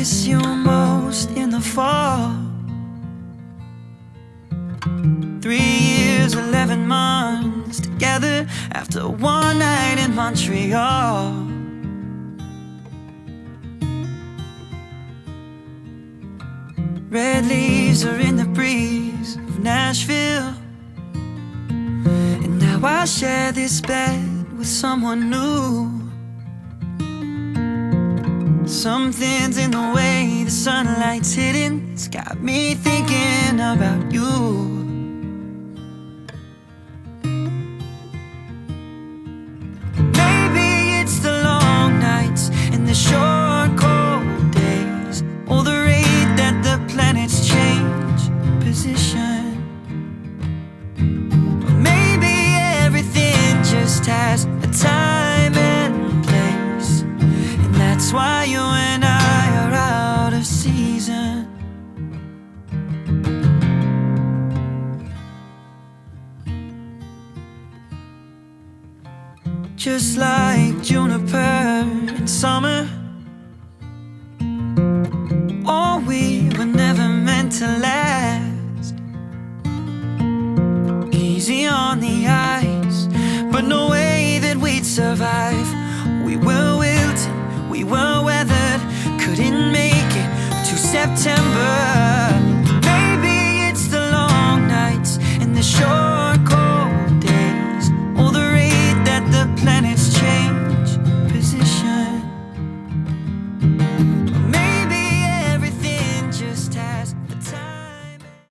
miss you most in the fall. 3 years, 11 months together after one night in Montreal. Red leaves are in the breeze of Nashville, and now I share this bed with someone new. Something's in the way the sunlight's hitting, it's got me thinking about you. Maybe it's the long nights and the short cold days, or the rate that the planets change position. Or maybe everything just has a time and place, and that's why you and I are out of season. Just like juniper in summer, oh, we were never meant to last. Easy on the ice, but no way that we'd survive. We were wilted, we were weathered, couldn't make it to September.